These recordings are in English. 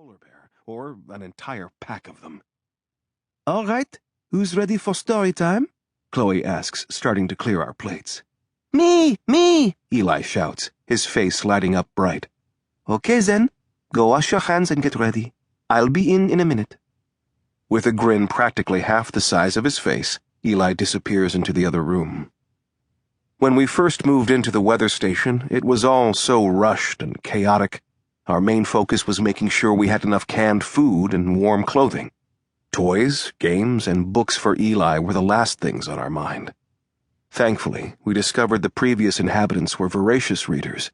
polar bear, or an entire pack of them. All right, who's ready for story time? Chloe asks, starting to clear our plates. Me! Eli shouts, his face lighting up bright. Okay then, go wash your hands and get ready. I'll be in a minute. With a grin practically half the size of his face, Eli disappears into the other room. When we first moved into the weather station, it was all so rushed and chaotic. Our main focus was making sure we had enough canned food and warm clothing. Toys, games, and books for Eli were the last things on our mind. Thankfully, we discovered the previous inhabitants were voracious readers.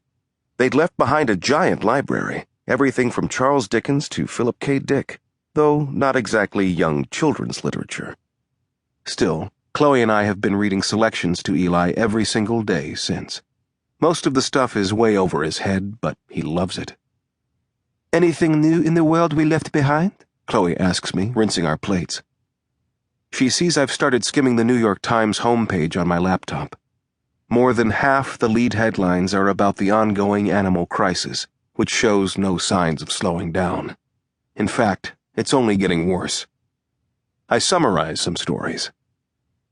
They'd left behind a giant library, everything from Charles Dickens to Philip K. Dick, though not exactly young children's literature. Still, Chloe and I have been reading selections to Eli every single day since. Most of the stuff is way over his head, but he loves it. Anything new in the world we left behind? Chloe asks me, rinsing our plates. She sees I've started skimming the New York Times homepage on my laptop. More than half the lead headlines are about the ongoing animal crisis, which shows no signs of slowing down. In fact, it's only getting worse. I summarize some stories.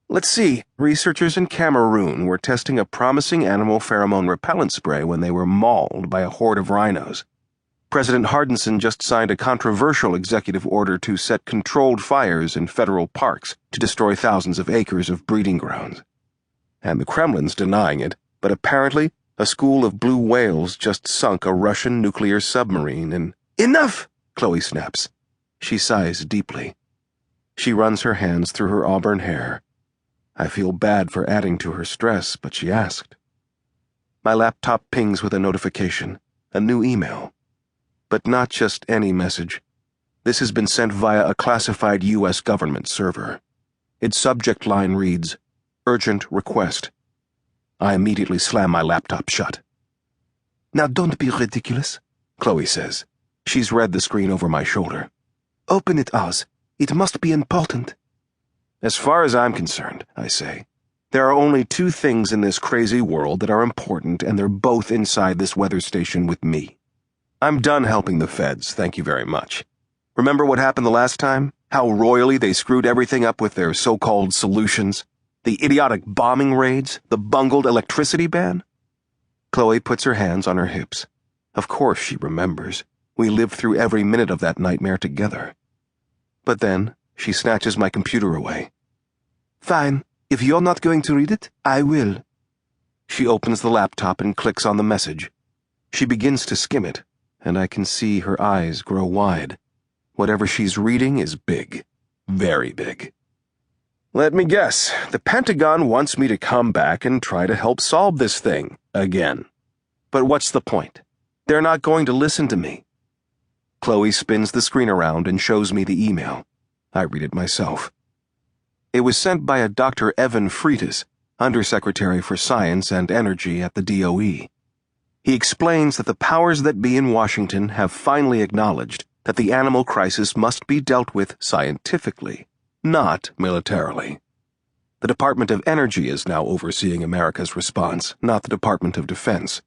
Let's see, researchers in Cameroon were testing a promising animal pheromone repellent spray when they were mauled by a horde of rhinos. President Hardinson just signed a controversial executive order to set controlled fires in federal parks to destroy thousands of acres of breeding grounds. And the Kremlin's denying it, but apparently a school of blue whales just sunk a Russian nuclear submarine and— Enough! Chloe snaps. She sighs deeply. She runs her hands through her auburn hair. I feel bad for adding to her stress, but she asked. My laptop pings with a notification, a new email. But not just any message. This has been sent via a classified U.S. government server. Its subject line reads, "Urgent request." I immediately slam my laptop shut. Now don't be ridiculous, Chloe says. She's read the screen over my shoulder. Open it, Oz. It must be important. As far as I'm concerned, I say, there are only two things in this crazy world that are important, and they're both inside this weather station with me. I'm done helping the feds, thank you very much. Remember what happened the last time? How royally they screwed everything up with their so-called solutions? The idiotic bombing raids? The bungled electricity ban? Chloe puts her hands on her hips. Of course she remembers. We lived through every minute of that nightmare together. But then, she snatches my computer away. Fine. If you're not going to read it, I will. She opens the laptop and clicks on the message. She begins to skim it, and I can see her eyes grow wide. Whatever she's reading is big. Very big. Let me guess. The Pentagon wants me to come back and try to help solve this thing again. But what's the point? They're not going to listen to me. Chloe spins the screen around and shows me the email. I read it myself. It was sent by a Dr. Evan Freitas, Undersecretary for Science and Energy at the DOE. He explains that the powers that be in Washington have finally acknowledged that the animal crisis must be dealt with scientifically, not militarily. The Department of Energy is now overseeing America's response, not the Department of Defense.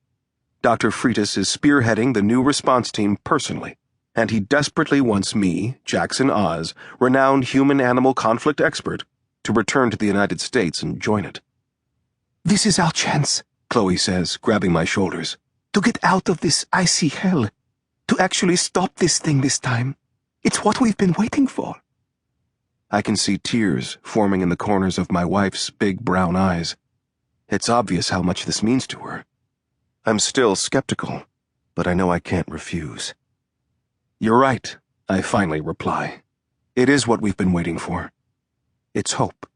Dr. Freitas is spearheading the new response team personally, and he desperately wants me, Jackson Oz, renowned human-animal conflict expert, to return to the United States and join it. This is our chance, Chloe says, grabbing my shoulders. To get out of this icy hell. To actually stop this thing this time. It's what we've been waiting for. I can see tears forming in the corners of my wife's big brown eyes. It's obvious how much this means to her. I'm still skeptical, but I know I can't refuse. You're right, I finally reply. It is what we've been waiting for. It's hope.